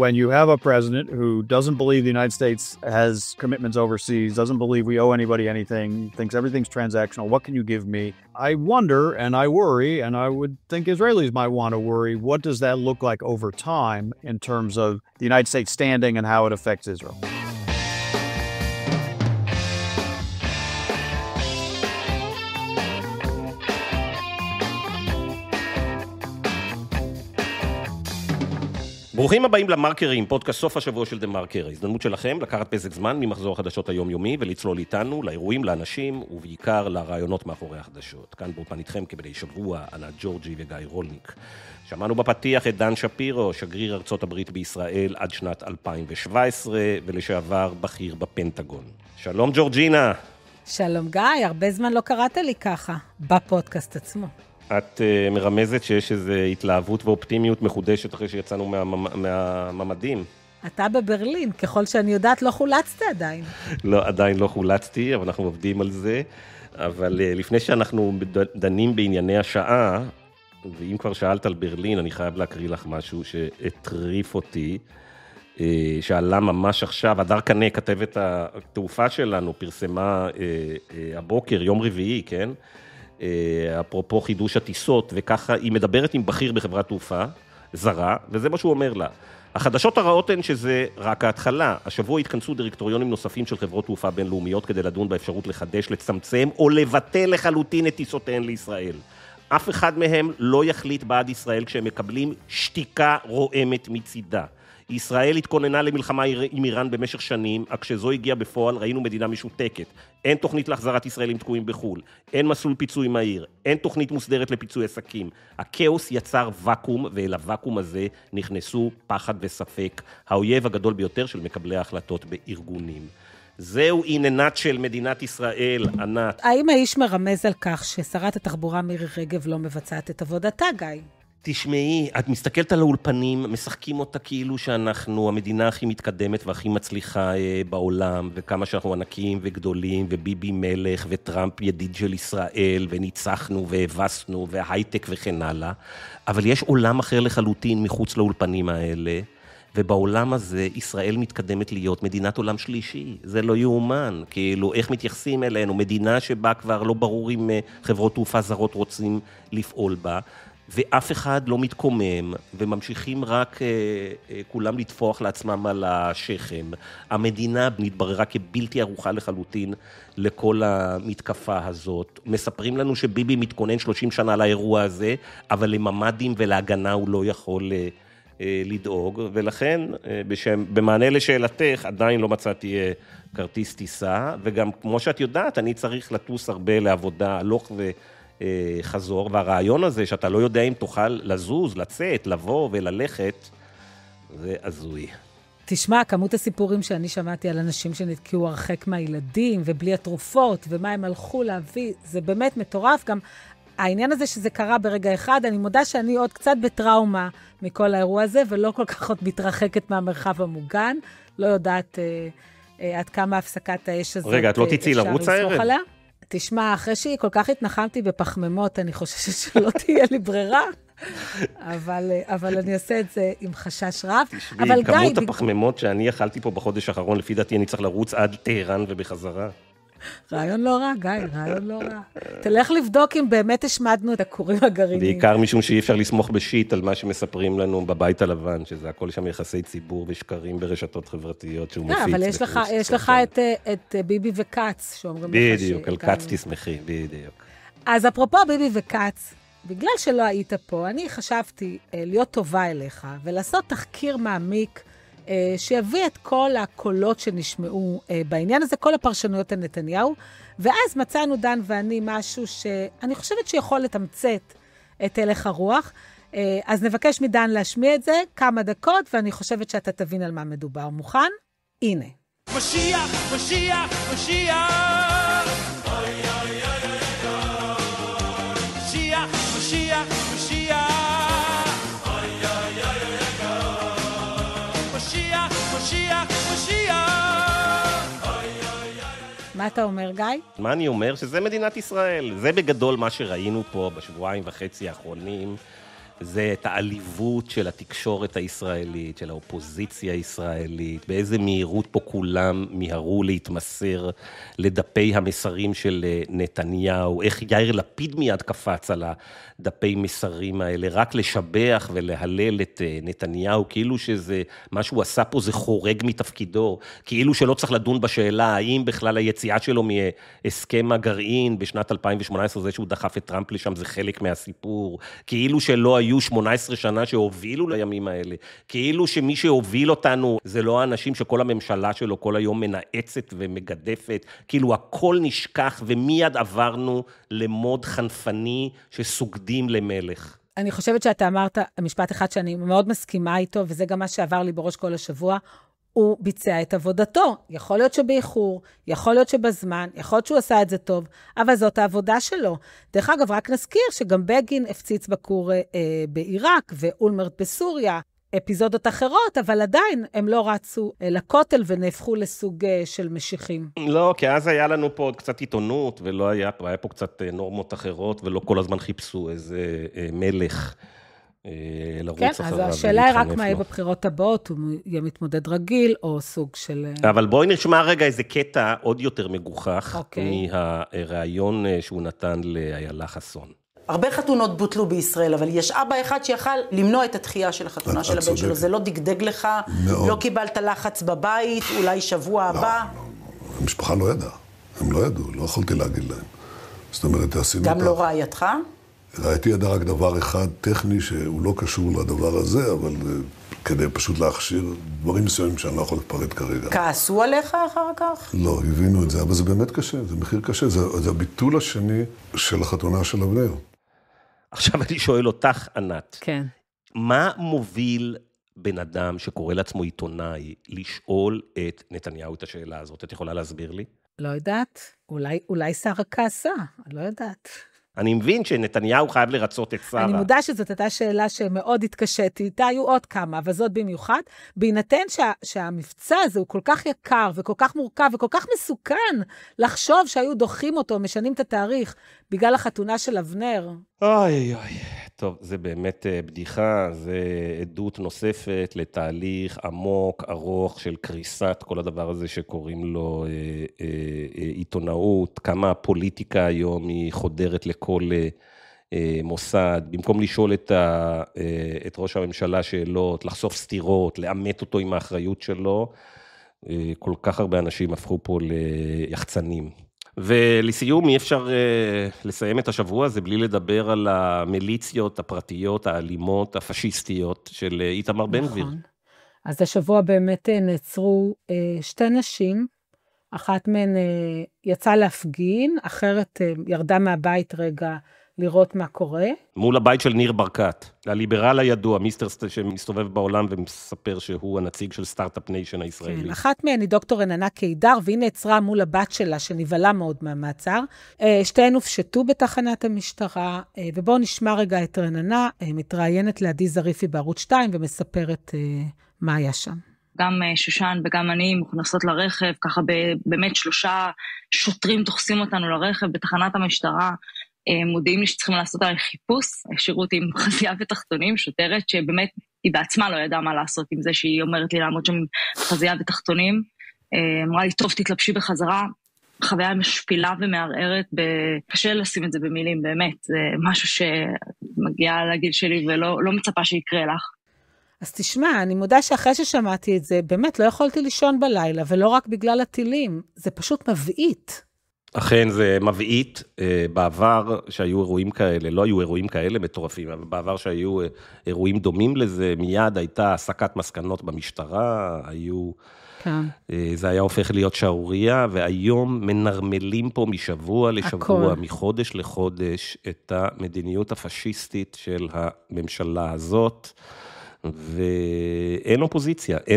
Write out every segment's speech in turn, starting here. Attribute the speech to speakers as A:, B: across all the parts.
A: when you have a president who doesn't believe the United States has commitments overseas, doesn't believe we owe anybody anything, thinks everything's transactional, what can you give me? I wonder and I worry, and I would think Israelis might want to worry, what does that look like over time in terms of the United States standing and how it affects Israel?
B: ברוכים הבאים למרקרים, פודקאסט סוף השבוע של המרקר. הזדמנות שלכם לקחת פסק זמן ממחזור החדשות היומיומי ולצלול איתנו לאירועים, לאנשים ובעיקר לרעיונות מאחורי החדשות. כאן באולפן איתכם כבדי שבוע, אנא ג'ורג'י וגיא רולניק. שמענו בפתיח את שפירו, שגריר ארצות הברית בישראל עד שנת 2017 ולשעבר בכיר בפנטגון. שלום ג'ורג'ינה.
C: שלום גיא, הרבה זמן לא קראת לי ככה, בפודקאסט עצמו.
B: את מרמזת שיש איזו התלהבות ואופטימיות מחודשת אחרי שיצאנו מהממדים.
C: אתה בברלין, ככל שאני יודעת לא חולצת עדיין.
B: לא, עדיין לא חולצתי, אבל אנחנו עובדים על זה. אבל לפני שאנחנו דנים בענייני השעה, ואם כבר שאלת על ברלין, אני חייב להקריא לך משהו שהטריף אותי, שעלה ממש עכשיו. הדר קנה, כתבת התעופה שלנו, פרסמה הבוקר, יום רביעי, כן? אפרופו חידוש הטיסות, וככה היא מדברת עם בכיר בחברת תעופה זרה, וזה מה שהוא אומר לה. החדשות הרעות הן שזה רק ההתחלה. השבוע התכנסו דירקטוריונים נוספים של חברות תעופה בינלאומיות כדי לדון באפשרות לחדש, לצמצם או לבטל לחלוטין את טיסותיהן לישראל. אף אחד מהם לא יחליט בעד ישראל כשהם מקבלים שתיקה רועמת מצידה. ישראל התכוננה למלחמה עם איראן במשך שנים, אך כשזו הגיעה בפועל ראינו מדינה משותקת. אין תוכנית להחזרת ישראלים תקועים בחול, אין מסלול פיצוי מהיר, אין תוכנית מוסדרת לפיצוי עסקים. הכאוס יצר וקום, ואל הוואקום הזה נכנסו פחד וספק, האויב הגדול ביותר של מקבלי ההחלטות בארגונים. זהו עיננת של מדינת ישראל, ענת.
C: האם האיש מרמז על כך ששרת התחבורה מירי רגב לא מבצעת את עבודתה, גיא?
B: תשמעי, את מסתכלת על האולפנים, משחקים אותה כאילו שאנחנו המדינה הכי מתקדמת והכי מצליחה בעולם, וכמה שאנחנו ענקים וגדולים, וביבי מלך, וטראמפ ידיד של ישראל, וניצחנו והבסנו, וההייטק וכן הלאה. אבל יש עולם אחר לחלוטין מחוץ לאולפנים האלה, ובעולם הזה ישראל מתקדמת להיות מדינת עולם שלישי. זה לא יאומן, כאילו איך מתייחסים אלינו, מדינה שבה כבר לא ברור אם חברות תעופה זרות רוצים לפעול בה, ואף אחד לא מתקומם, וממשיכים רק כולם לתפוח לעצמם על השכם. המדינה מתבררה כבלתי ערוכה לחלוטין לכל המתקפה הזאת. מספרים לנו שביבי מתכונן 30 שנה לאירוע הזה, אבל לממדים ולהגנה הוא לא יכול לדאוג, ולכן במענה לשאלתך עדיין לא מצאתי כרטיס טיסה, וגם כמו שאת יודעת, אני צריך לטוס הרבה לעבודה, הלוך חזור, והרעיון הזה שאתה לא יודע אם תוכל לזוז, לצאת, לבוא וללכת, זה עזוי.
C: תשמע, כמות הסיפורים שאני שמעתי על אנשים שנתקעו הרחק מהילדים, ובלי התרופות, ומה הם הלכו להביא, זה באמת מטורף. גם העניין הזה שזה קרה ברגע אחד, אני מודה שאני עוד קצת בטראומה מכל האירוע הזה, ולא כל כך עוד מתרחקת מהמרחב המוגן, לא יודעת עד כמה הפסקת האש הזאת.
B: רגע, את לא תצאי לרוץ הערב?
C: תשמע, אחרי שהיא כל כך התנחמתי בפחמימות, אני חוששת שלא תהיה לי ברירה, אבל אני אעשה את זה עם חשש רב.
B: תשמעי, כמות הפחמימות שאני אכלתי פה בחודש האחרון, לפי דעתי אני צריך לרוץ עד טהרן ובחזרה.
C: רעיון לא רע, גיא, רעיון לא רע. תלך לבדוק אם באמת השמדנו את הכורים הגרעיניים.
B: בעיקר משום שאי אפשר לסמוך בשיט על מה שמספרים לנו בבית הלבן, שזה הכל שם יחסי ציבור ושקרים ברשתות חברתיות שהוא מפיץ.
C: אבל יש לך את ביבי וקץ, שאומרים לך
B: בדיוק, על קץ תשמחי, בדיוק.
C: אז אפרופו ביבי וקץ, בגלל שלא היית פה, אני חשבתי להיות טובה אליך, ולעשות תחקיר מעמיק, שיביא את כל הקולות שנשמעו בעניין הזה, כל הפרשנויות על נתניהו, ואז מצאנו דן ואני משהו שאני חושבת שיכול לתמצת את הלך הרוח, אז נבקש מדן להשמיע את זה כמה דקות, ואני חושבת שאתה תבין על מה מדובר. מוכן? הנה.
D: משיח, משיח, משיח. אוי, אוי, אוי, אוי. משיח, משיח, משיח.
C: מה אתה אומר, גיא?
B: מה אני אומר? שזה מדינת ישראל. זה בגדול מה שראינו פה בשבועיים וחצי האחרונים. זה את העליבות של התקשורת הישראלית, של האופוזיציה הישראלית, באיזה מהירות פה כולם מיהרו להתמסר לדפי המסרים של נתניהו, איך יאיר לפיד מיד קפץ על הדפי מסרים האלה, רק לשבח ולהלל את נתניהו, כאילו שזה, מה שהוא עשה פה זה חורג מתפקידו, כאילו שלא צריך לדון בשאלה, האם בכלל היציאה שלו מהסכם הגרעין בשנת 2018, זה שהוא דחף את טראמפ לשם, זה חלק מהסיפור, כאילו שלא היו 18 שנה שהובילו לימים האלה, כאילו שמי שהוביל אותנו, זה לא האנשים שכל הממשלה שלו כל היום מנעצת ומגדפת, כאילו הכל נשכח ומיד עברנו למוד חנפני שסוגדים למלך.
C: אני חושבת שאתה אמרת משפט אחד שאני מאוד מסכימה איתו, וזה גם מה שעבר לי בראש כל השבוע, הוא ביצע את עבודתו. יכול להיות שבאיחור, יכול להיות שבזמן, יכול להיות שהוא עשה את זה טוב, אבל זאת העבודה שלו. דרך אגב, רק נזכיר שגם בגין הפציץ בכור בעיראק, ואולמרט בסוריה, אפיזודות אחרות, אבל עדיין הם לא רצו לכותל ונהפכו לסוג של משיחים.
B: לא, כי אז היה לנו פה עוד קצת עיתונות, ולא היה פה קצת נורמות אחרות, ולא כל הזמן חיפשו איזה מלך לרוץ אחריו.
C: כן, אז השאלה היא רק מה יהיה בבחירות הבאות, הוא יהיה מתמודד רגיל, או סוג של...
B: אבל בואי נשמע רגע איזה קטע עוד יותר מגוחך, מהראיון שהוא נתן לאיילה חסון.
E: הרבה חתונות בוטלו בישראל, אבל יש אבא אחד שיכל למנוע את התחייה של החתונה של הבן שלו. זה לא דגדג לך, לא קיבלת לחץ בבית, אולי שבוע הבא.
F: המשפחה לא ידעה, הם לא ידעו, לא יכולתי להגיד להם. זאת אומרת, עשינו
E: גם לא רעייתך?
F: ראיתי ידע רק דבר אחד טכני שהוא לא קשור לדבר הזה, אבל כדי פשוט להכשיר דברים מסוימים שאני לא יכול לפרט כרגע.
E: כעסו עליך אחר כך?
F: לא, הבינו את זה, אבל זה באמת קשה, זה מחיר קשה, זה הביטול השני של החתונה של אבנר.
B: עכשיו אני שואל אותך, ענת.
C: כן.
B: מה מוביל בן אדם שקורא לעצמו עיתונאי לשאול את נתניהו את השאלה הזאת? את יכולה להסביר לי?
C: לא יודעת. אולי שרה כעסה, לא יודעת.
B: אני מבין שנתניהו חייב לרצות את שרה.
C: אני מודע שזאת הייתה שאלה שמאוד התקשתי איתה, היו עוד כמה, אבל זאת במיוחד, בהינתן שהמבצע הזה הוא כל כך יקר וכל כך מורכב וכל כך מסוכן לחשוב שהיו דוחים אותו, משנים את התאריך, בגלל החתונה של אבנר.
B: אוי אוי, טוב, זה באמת בדיחה, זה עדות נוספת לתהליך עמוק, ארוך של קריסת כל הדבר הזה שקוראים לו עיתונאות, כמה הפוליטיקה היום היא חודרת לכל מוסד, במקום לשאול את ראש הממשלה שאלות, לחשוף סתירות, לאמת אותו עם האחריות שלו, כל כך הרבה אנשים הפכו פה ליחצנים. ולסיום, אי אפשר לסיים את השבוע הזה בלי לדבר על המיליציות הפרטיות, האלימות, הפשיסטיות של איתמר בן גביר.
C: אז השבוע באמת נעצרו שתי נשים, אחת מהן יצאה להפגין, אחרת ירדה מהבית רגע לראות מה קורה.
B: מול הבית של ניר ברקת, הליברל הידוע, מיסטר שמסתובב בעולם ומספר שהוא הנציג של סטארט-אפ ניישן הישראלי.
C: כן, אחת מהן היא דוקטור רננה קידר, והיא נעצרה מול הבת שלה שנבהלה מאוד מהמעצר. שתיהן הופשטו בתחנת המשטרה, ובואו נשמע רגע את רננה, מתראיינת לעדי זריפי בערוץ 2 ומספרת מה היה שם.
G: גם שושן וגם אני מוכנסות לרכב, ככה באמת 3 שוטרים תוחסים אותנו לרכב בתחנת המשטרה, מודיעים לי שצריכים לעשות עליי חיפוש, השאירו אותי עם חזייה ותחתונים, שוטרת שבאמת היא בעצמה לא ידעה מה לעשות עם זה שהיא אומרת לי לעמוד שם עם חזייה ותחתונים, אמרה לי טוב תתלבשי בחזרה, חוויה משפילה ומערערת, קשה לשים את זה במילים באמת, זה משהו שמגיע לגיל שלי ולא מצפה שיקרה לך.
C: אז תשמע, אני מודה שאחרי ששמעתי את זה, באמת לא יכולתי לישון בלילה, ולא רק בגלל הטילים, זה פשוט מבעית.
B: אכן זה מבעית, בעבר שהיו אירועים כאלה, לא היו אירועים כאלה מטורפים, אבל בעבר שהיו אירועים דומים לזה, מיד הייתה הסקת מסקנות במשטרה, זה היה הופך להיות שערוריה, והיום מנרמלים פה משבוע לשבוע, מחודש לחודש, את המדיניות הפשיסטית של הממשלה הזאת, ואין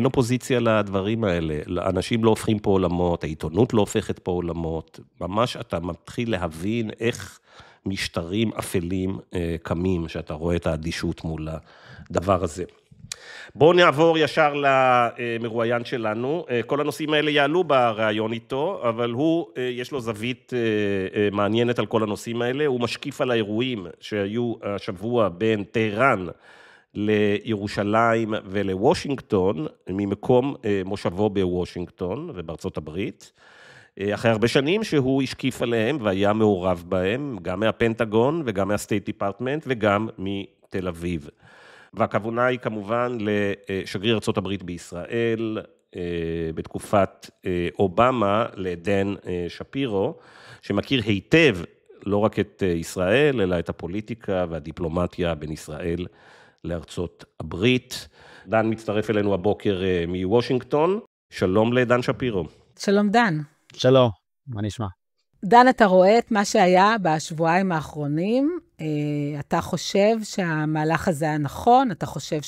B: אופוזיציה לדברים האלה, אנשים לא הופכים פה עולמות, העיתונות לא הופכת פה עולמות, ממש אתה מתחיל להבין איך משטרים אפלים קמים, שאתה רואה את האדישות מול הדבר הזה. בואו נעבור ישר למרואיין שלנו. כל הנושאים האלה יעלו בראיון איתו, אבל הוא, יש לו זווית מעניינת על כל הנושאים האלה. הוא משקיף על האירועים שהיו השבוע בין טהרן לירושלים ולוושינגטון, ממקום מושבו בוושינגטון ובארצות הברית. אחרי הרבה שנים שהוא השקיף עליהם והיה מעורב בהם, גם מהפנטגון וגם מהסטייט דיפרטמנט וגם מתל אביב. והכוונה היא כמובן לשגריר ארצות הברית בישראל, בתקופת אובמה, לדן שפירו, שמכיר היטב לא רק את ישראל, אלא את הפוליטיקה והדיפלומטיה בין ישראל לארצות הברית. דן מצטרף אלינו הבוקר מוושינגטון. שלום לדן שפירו.
C: שלום דן.
A: שלום, מה נשמע?
C: דן, אתה רואה את מה שהיה בשבועיים האחרונים, אתה חושב שהמהלך הזה היה נכון, אתה חושב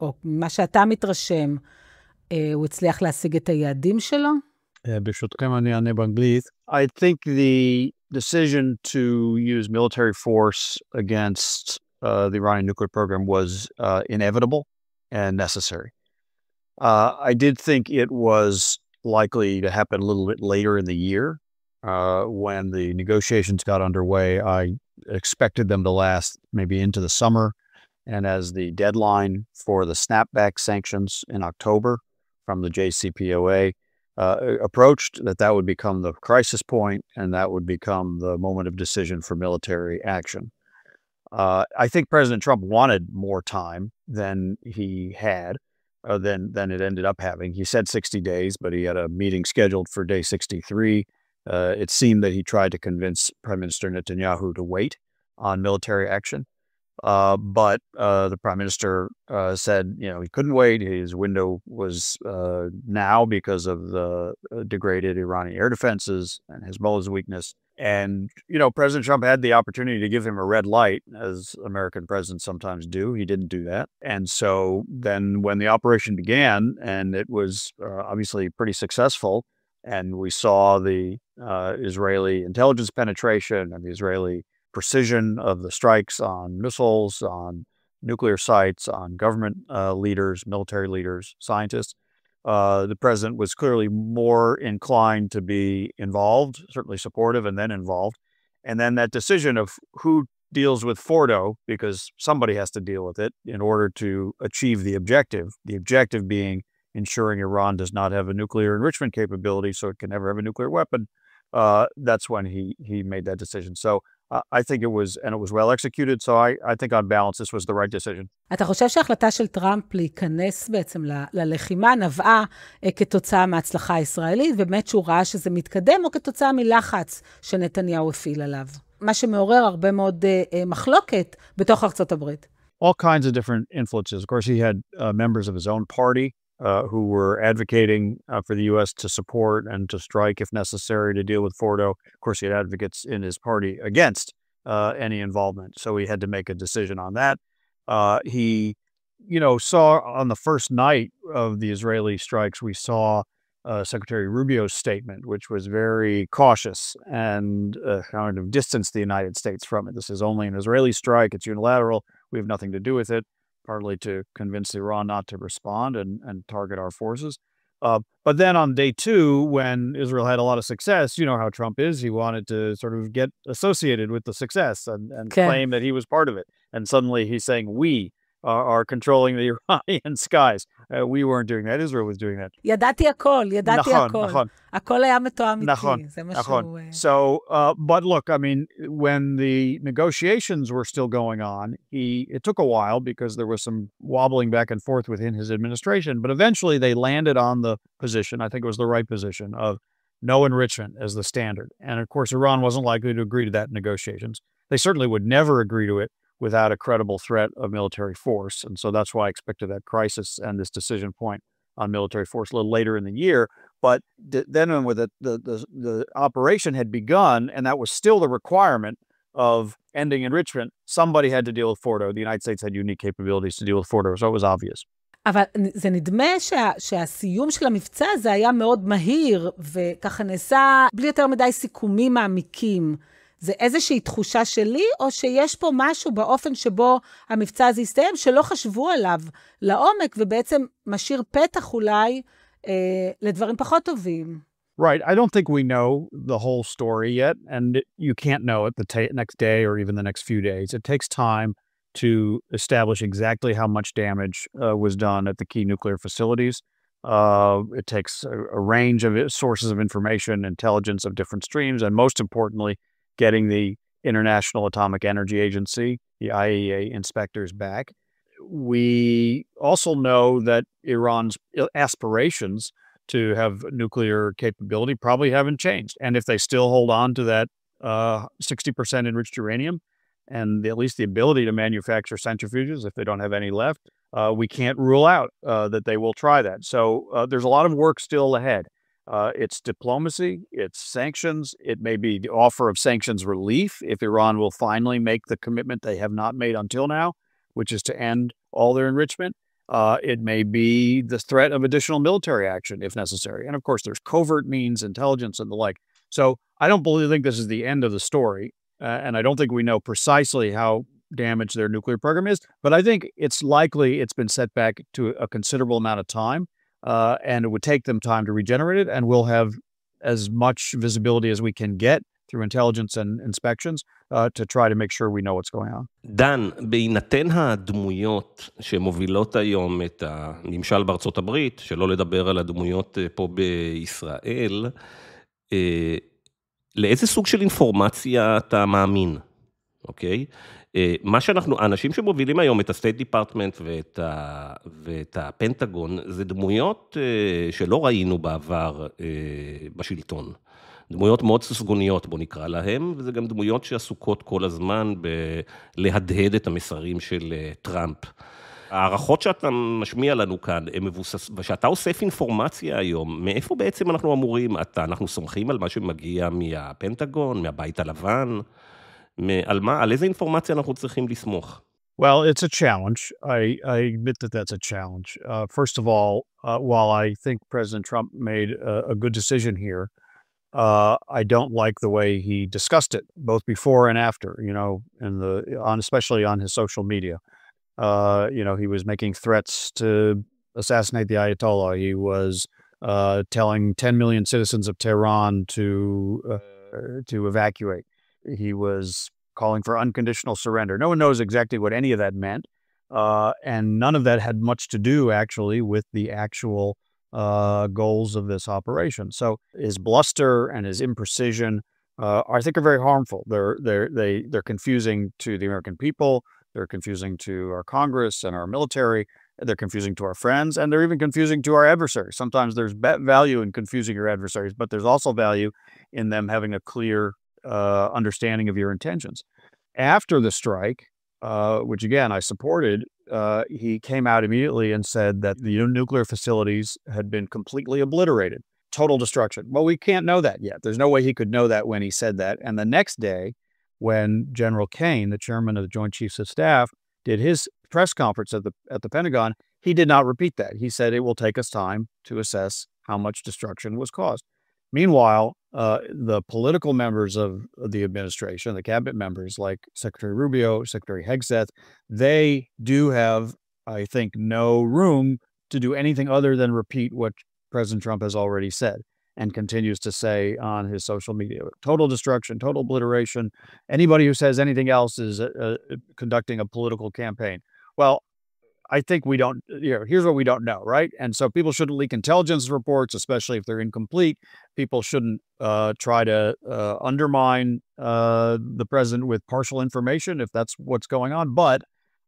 C: או מה שאתה מתרשם, הוא הצליח להשיג את היעדים שלו?
A: ברשותכם אני אענה באנגלית. I think the decision to use military force against the Iranian nuclear program was inevitable and necessary. I did think it was likely to happen a little bit later in the year. When the negotiations got underway, I expected them to last maybe into the summer. And as the deadline for the snapback sanctions in October from the JCPOA approached, that would become the crisis point and that would become the moment of decision for military action. I think President Trump wanted more time than he had, than it ended up having. He said 60 days, but he had a meeting scheduled for day 63. It seemed that he tried to convince Prime Minister Netanyahu to wait on military action. But the Prime Minister said, he couldn't wait. His window was now because of the degraded Iranian air defenses and Hezbollah's weakness. And, President Trump had the opportunity to give him a red light, as American presidents sometimes do. He didn't do that. And so then when the operation began, and it was obviously pretty successful, and we saw the Israeli intelligence penetration and the Israeli precision of the strikes on missiles, on nuclear sites, on government leaders, military leaders, scientists. The president was clearly more inclined to be involved, certainly supportive and then involved. And then that decision of who deals with Fordo, because somebody has to deal with it in order to achieve the objective being ensuring Iran does not have a nuclear enrichment capability so it can never have a nuclear weapon. That's when he made that decision. So I think it was well executed. So I think on balance, this was the right decision.
C: אתה חושב שההחלטה של טראמפ להיכנס בעצם ללחימה נבעה כתוצאה מההצלחה הישראלית, ובאמת שהוא ראה שזה מתקדם, או כתוצאה מלחץ שנתניהו הפעיל עליו? מה שמעורר הרבה מאוד מחלוקת בתוך ארצות הברית.
A: All kinds of different influences. Of course, he had members of his own party who were advocating for the U.S. to support and to strike if necessary to deal with Fordo. Of course, he had advocates in his party against any involvement. So he had to make a decision on that. He, saw on the first night of the Israeli strikes, we saw Secretary Rubio's statement, which was very cautious and kind of distanced the United States from it. This is only an Israeli strike. It's unilateral. We have nothing to do with it. Partly to convince Iran not to respond and target our forces. But then on day two, when Israel had a lot of success, you know how Trump is, he wanted to sort of get associated with the success and claim that he was part of it. And suddenly he's saying, we are controlling the Iranian skies. We weren't doing that, Israel was doing that.
C: ידעתי הכל.
A: נכון.
C: הכל היה מתואם איתי. זה מה שהוא...
A: So, but look, I mean, when the negotiations were still going on, it took a while because there was some wobbling back and forth within his administration, but eventually they landed on the position, I think it was the right position, of no enrichment as the standard. And of course, Iran wasn't likely to agree to that in negotiations. They certainly would never agree to it without a credible threat of military force. And so that's why I expected that crisis and this decision point on military force a little later in the year. But then when the operation had begun, and that was still the requirement of ending enrichment, somebody had to deal with Fordo. The United States had unique capabilities to deal with Fordo, so it was obvious.
C: אבל זה נדמה שהסיום של המבצע הזה היה מאוד מהיר, וככה נעשה בלי יותר מדי סיכומים מעמיקים. זה איזושהי תחושה שלי, או שיש פה משהו באופן שבו המבצע הזה יסתיים, שלא חשבו עליו לעומק, ובעצם משאיר פתח אולי לדברים פחות טובים.
A: Right. I don't think we know the whole story yet, and you can't know it the next day or even the next few days. It takes time to establish exactly how much damage was done at the key nuclear facilities. It takes a range of sources of information, intelligence of different streams, and most importantly, getting the International Atomic Energy Agency, the IAEA inspectors back. We also know that Iran's aspirations to have nuclear capability probably haven't changed. And if they still hold on to that 60% enriched uranium and at least the ability to manufacture centrifuges, if they don't have any left, we can't rule out that they will try that. So there's a lot of work still ahead. It's diplomacy, it's sanctions, it may be the offer of sanctions relief if Iran will finally make the commitment they have not made until now, which is to end all their enrichment. It may be the threat of additional military action if necessary. And of course, there's covert means, intelligence, and the like. So I don't think this is the end of the story. And I don't think we know precisely how damaged their nuclear program is. But I think it's likely it's been set back to a considerable amount of time. And it would take them time to regenerate it. And we'll have as much visibility as we can get through intelligence and inspections to try to make sure we know what's going on.
B: דן, בהינתן הדמויות שמובילות היום את הממשל בארצות הברית, שלא לדבר על הדמויות פה בישראל, לאיזה סוג של אינפורמציה אתה מאמין? אוקיי? מה שאנחנו, האנשים שמובילים היום את הסטייט דיפרטמנט ואת הפנטגון, זה דמויות שלא ראינו בעבר בשלטון. דמויות מאוד ססגוניות, בוא נקרא להם, וזה גם דמויות שעסוקות כל הזמן בלהדהד את המסרים של טראמפ. הערכות שאתה משמיע לנו כאן, הן מבוסס, ושאתה אוסף אינפורמציה היום, מאיפה בעצם אנחנו אמורים, אנחנו סומכים על מה שמגיע מהפנטגון, מהבית הלבן, על איזה אינפורמציה אנחנו צריכים לסמוך?
A: Well, it's a challenge. I admit that that's a challenge. First of all, while I think President Trump made a good decision here, I don't like the way he discussed it, both before and after, especially on his social media. He was making threats to assassinate the Ayatollah. He was telling 10 million citizens of Tehran to evacuate. He was calling for unconditional surrender. No one knows exactly what any of that meant. And none of that had much to do, actually, with the actual goals of this operation. So his bluster and his imprecision, I think, are very harmful. They're confusing to the American people. They're confusing to our Congress and our military. They're confusing to our friends, and they're even confusing to our adversaries. Sometimes there's value in confusing your adversaries, but there's also value in them having a clear understanding of your intentions. After the strike, which again I supported, he came out immediately and said that the nuclear facilities had been completely obliterated. Total destruction. Well, we can't know that yet. There's no way he could know that when he said that. And the next day, when General Kane, the chairman of the Joint Chiefs of Staff, did his press conference at the Pentagon, he did not repeat that. He said it will take us time to assess how much destruction was caused. Meanwhile, the political members of the administration, the cabinet members like Secretary Rubio, Secretary Hegseth, they do have, I think, no room to do anything other than repeat what President Trump has already said and continues to say on his social media. Total destruction, total obliteration. Anybody who says anything else is conducting a political campaign. Well, I think we don't, here's what we don't know, right? And so people shouldn't leak intelligence reports, especially if they're incomplete. People shouldn't try to undermine the president with partial information if that's what's going on. But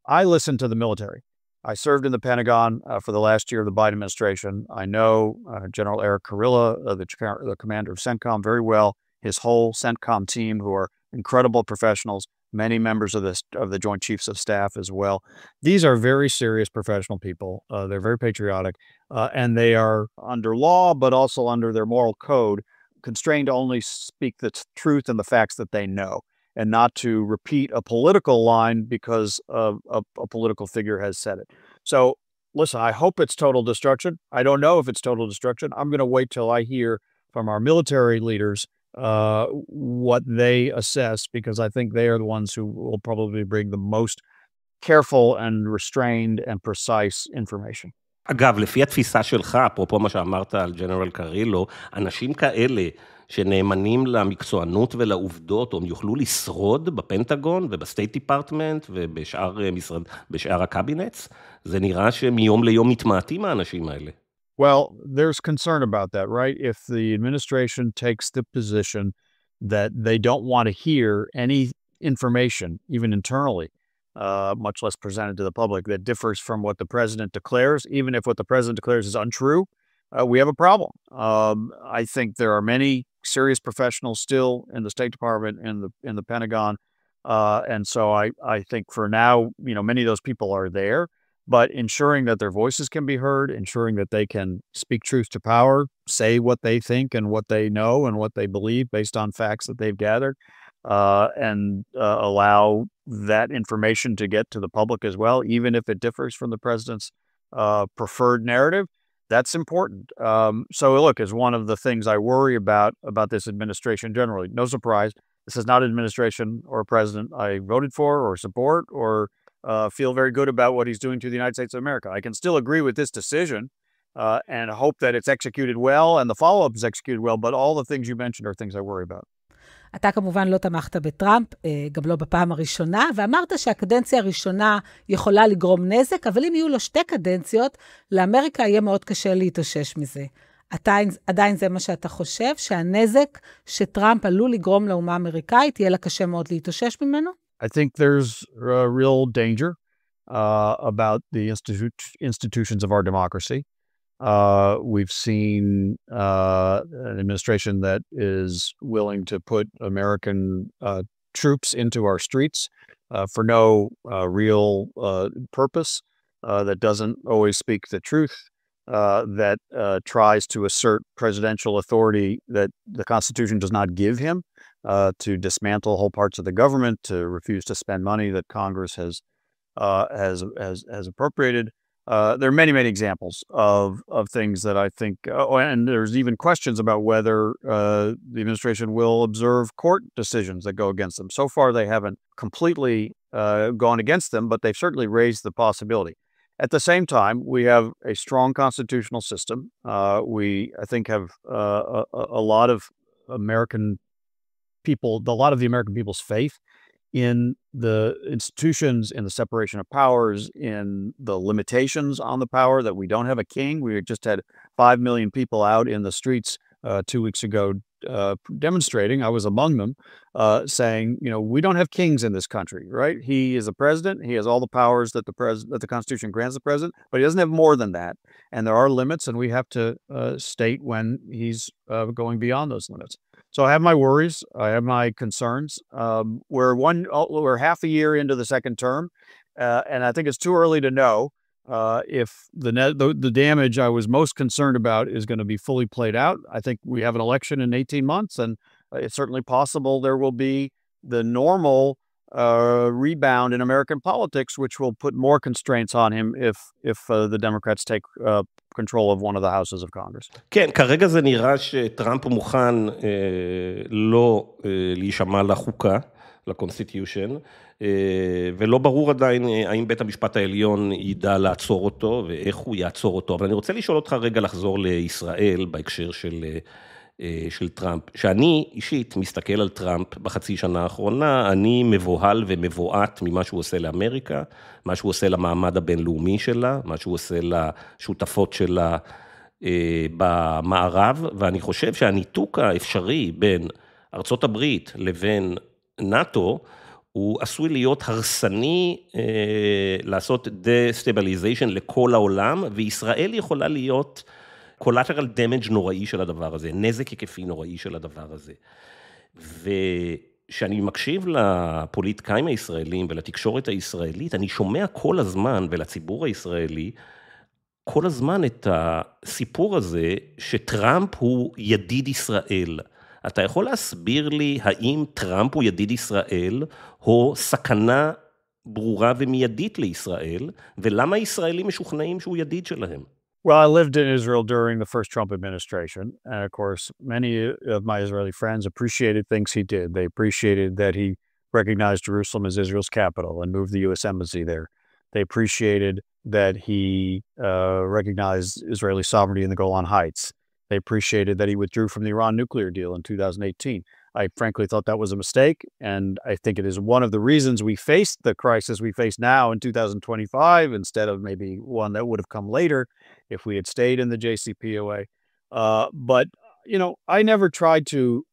A: I listen to the military. I served in the Pentagon for the last year of the Biden administration. I know General Eric Kurilla, the commander of CENTCOM, very well. His whole CENTCOM team, who are incredible professionals. Many members of the Joint Chiefs of Staff as well. These are very serious professional people. They're very patriotic, and they are under law, but also under their moral code, constrained to only speak the truth and the facts that they know, and not to repeat a political line because a political figure has said it. So, listen, I hope it's total destruction. I don't know if it's total destruction. I'm going to wait till I hear from our military leaders what they assess, because I think they are the ones who will probably bring the most careful and restrained and precise information.
B: אגב, לפי התפיסה שלך, אפרופו מה שאמרת על ג'נרל קרילו, אנשים כאלה שנאמנים למקצוענות ולעובדות, הם יוכלו לשרוד בפנטגון ובסטייט דיפרטמנט ובשאר הקבינטס, זה נראה שמיום ליום מתמעטים האנשים האלה.
A: Well, there's concern about that, right? If the administration takes the position that they don't want to hear any information, even internally, much less presented to the public, that differs from what the president declares, even if what the president declares is untrue, we have a problem. I think there are many serious professionals still in the State Department and in the Pentagon, and so I think for now, many of those people are there. But ensuring that their voices can be heard, ensuring that they can speak truth to power, say what they think and what they know and what they believe based on facts that they've gathered, and allow that information to get to the public as well, even if it differs from the president's preferred narrative, that's important. So look, it's one of the things I worry about this administration generally. No surprise, this is not an administration or a president I voted for or support or feel very good about what he's doing to the United States of America. I can still agree with this decision and hope that it's executed well and the follow-up is executed well, but all the things you mentioned are things I worry about.
C: אתה כמובן לא תמכת בטראמפ, גם לא בפעם הראשונה, ואמרת שהקדנציה הראשונה יכולה לגרום נזק, אבל אם יהיו לו 2 קדנציות, לאמריקה יהיה מאוד קשה להתאושש מזה. עדיין זה מה שאתה חושב, שהנזק שטראמפ עלול לגרום לאומה האמריקאית, יהיה לה קשה מאוד להתאושש ממנו?
A: I think there's a real danger about the institutions of our democracy. We've seen an administration that is willing to put American troops into our streets for no real purpose, that doesn't always speak the truth, that tries to assert presidential authority that the Constitution does not give him, to dismantle whole parts of the government, to refuse to spend money that Congress has appropriated. There are many, many examples of things that I think, and there's even questions about whether the administration will observe court decisions that go against them. So far, they haven't completely gone against them, but they've certainly raised the possibility. At the same time, we have a strong constitutional system. We, I think, have a lot of the American people's faith in the institutions, in the separation of powers, in the limitations on the power, that we don't have a king. We just had 5 million people out in the streets 2 weeks ago demonstrating. I was among them, saying, we don't have kings in this country, right? He is a president. He has all the powers that the Constitution grants the president, but he doesn't have more than that. And there are limits, and we have to state when he's going beyond those limits. So I have my worries. I have my concerns. We're half a year into the second term, and I think it's too early to know if the damage I was most concerned about is going to be fully played out. I think we have an election in 18 months, and it's certainly possible there will be the normal rebound in American politics, which will put more constraints on him if the Democrats take control of one of the houses of Congress.
B: כן, כרגע זה נראה שטראמפ מוכן לא להישמע לחוקה, לקונסטיטיושן, ולא ברור עדיין האם בית המשפט העליון ידע לעצור אותו, ואיך הוא יעצור אותו. אבל אני רוצה לשאול אותך רגע לחזור לישראל, בהקשר של טראמפ. שאני אישית מסתכל על טראמפ בחצי שנה האחרונה, אני מבוהל ומבועת ממה שהוא עושה לאמריקה, מה שהוא עושה למעמד הבינלאומי שלה, מה שהוא עושה לשותפות שלה במערב, ואני חושב שהניתוק האפשרי בין ארצות הברית לבין נאטו, הוא עשוי להיות הרסני, לעשות דסטביליזיישן לכל העולם, וישראל יכולה להיות collateral damage נוראי של הדבר הזה, נזק היקפי נוראי של הדבר הזה. ושאני מקשיב לפוליטיקאים הישראלים ולתקשורת הישראלית, אני שומע כל הזמן, ולציבור הישראלי, כל הזמן את הסיפור הזה, שטראמפ הוא ידיד ישראל. אתה יכול להסביר לי האם טראמפ הוא ידיד ישראל, או סכנה ברורה ומיידית לישראל, ולמה הישראלים משוכנעים שהוא ידיד שלהם?
A: Well, I lived in Israel during the first Trump administration. And of course, many of my Israeli friends appreciated things he did. They appreciated that he recognized Jerusalem as Israel's capital and moved the U.S. embassy there. They appreciated that he recognized Israeli sovereignty in the Golan Heights. They appreciated that he withdrew from the Iran nuclear deal in 2018. I frankly thought that was a mistake, and I think it is one of the reasons we faced the crisis we face now in 2025 instead of maybe one that would have come later if we had stayed in the JCPOA. But, I never tried to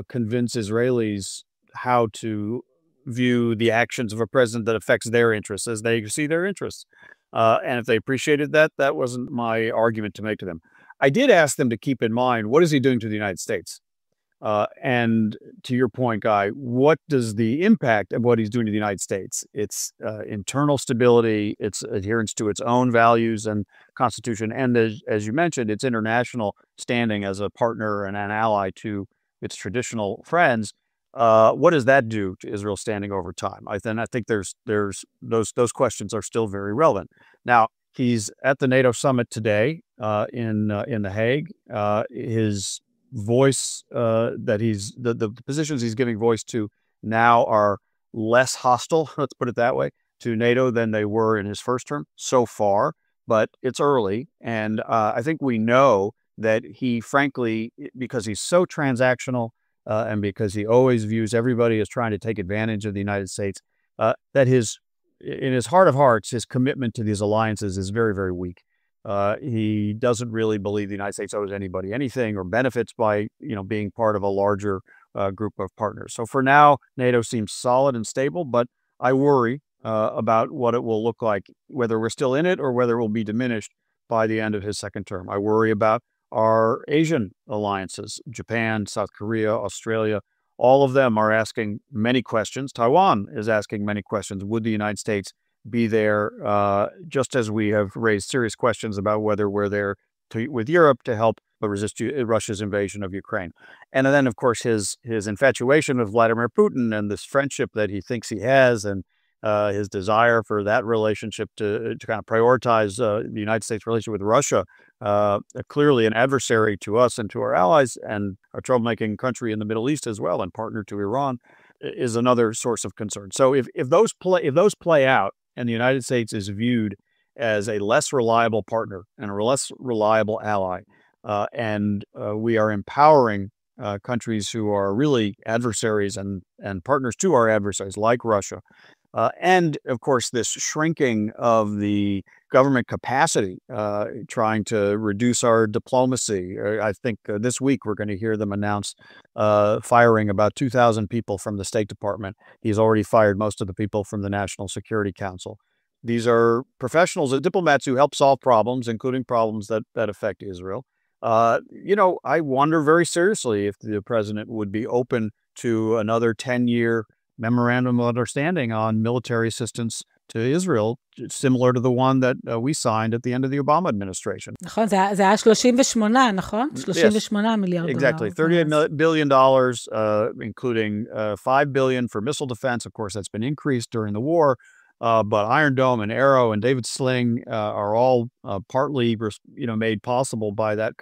A: convince Israelis how to view the actions of a president that affects their interests as they see their interests. And if they appreciated that, that wasn't my argument to make to them. I did ask them to keep in mind, what is he doing to the United States? And to your point, Guy, what does the impact of what he's doing to the United States? Its internal stability, its adherence to its own values and constitution, and as you mentioned, its international standing as a partner and an ally to its traditional friends. What does that do to Israel's standing over time? I think there's those questions are still very relevant. Now, he's at the NATO summit today in The Hague. His voice the positions he's giving voice to now are less hostile, let's put it that way, to NATO than they were in his first term so far, but it's early. And I think we know that he, frankly, because he's so transactional and because he always views everybody as trying to take advantage of the United States, that in his heart of hearts, his commitment to these alliances is very, very weak. He doesn't really believe the United States owes anybody anything or benefits by, being part of a larger group of partners. So for now, NATO seems solid and stable, but I worry about what it will look like, whether we're still in it or whether it will be diminished by the end of his second term. I worry about our Asian alliances, Japan, South Korea, Australia. All of them are asking many questions. Taiwan is asking many questions. Would the United States be there, just as we have raised serious questions about whether we're there with Europe to help resist Russia's invasion of Ukraine. And then, of course, his infatuation with Vladimir Putin and this friendship that he thinks he has, and his desire for that relationship to kind of prioritize the United States' relationship with Russia, clearly an adversary to us and to our allies, and a troublemaking country in the Middle East as well, and partner to Iran, is another source of concern. So if those play out, and the United States is viewed as a less reliable partner and a less reliable ally, and we are empowering countries who are really adversaries and partners to our adversaries, like Russia. And, of course, this shrinking of the government capacity, trying to reduce our diplomacy. I think this week we're going to hear them announce firing about 2,000 people from the State Department. He's already fired most of the people from the National Security Council. These are professionals and diplomats who help solve problems, including problems that affect Israel. I wonder very seriously if the president would be open to another 10-year memorandum of understanding on military assistance to Israel, similar to the one that we signed at the end of the Obama administration.
C: נכון, זה היה 38, נכון? 38 מיליארד דולר.
A: Exactly, $38 billion, including $5 billion for missile defense. Of course, that's been increased during the war. But Iron Dome and Arrow and David Sling are all partly, made possible by that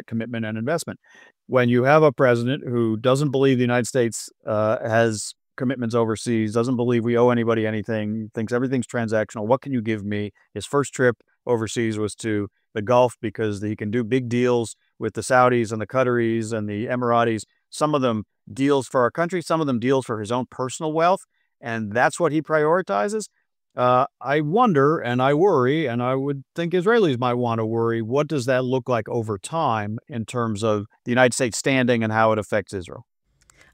A: commitment and investment. When you have a president who doesn't believe the United States has commitments overseas, doesn't believe we owe anybody anything, thinks everything's transactional, what can you give me? His first trip overseas was to the Gulf because he can do big deals with the Saudis and the Qataris and the Emiratis. Some of them deals for our country, some of them deals for his own personal wealth, and that's what he prioritizes. I wonder and I worry, and I would think Israelis might want to worry, what does that look like over time in terms of the United States standing and how it affects Israel?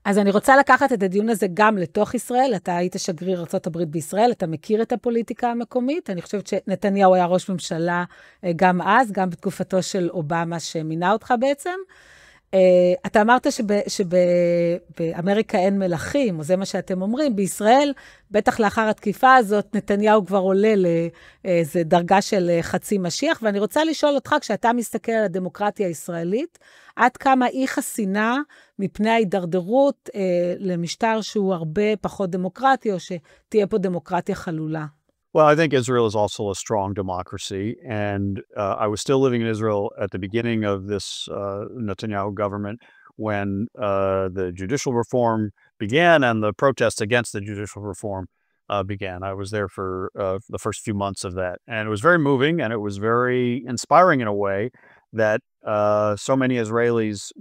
C: אז אני רוצה לקחת את הדיון הזה גם לתוך ישראל. אתה היית שגריר ארצות הברית בישראל, אתה מכיר את הפוליטיקה המקומית. אני חושבת שנתניהו היה ראש ממשלה גם אז, גם בתקופתו של אובמה שמינה אותך בעצם. אתה אמרת שבאמריקה אין מלכים, או זה מה שאתם אומרים. בישראל, בטח לאחר התקיפה הזאת, נתניהו כבר עולה לאיזו דרגה של חצי משיח, ואני רוצה לשאול אותך, כשאתה מסתכל על הדמוקרטיה הישראלית, עד כמה היא חסינה מפני ההידרדרות למשטר שהוא הרבה פחות דמוקרטי, או שתהיה פה דמוקרטיה חלולה?
A: Well, I think Israel is also a strong democracy. And I was still living in Israel at the beginning of this Netanyahu government when the judicial reform began and the protests against the judicial reform began. I was there for the first few months of that. And it was very moving and it was very inspiring in a way that so many Israelis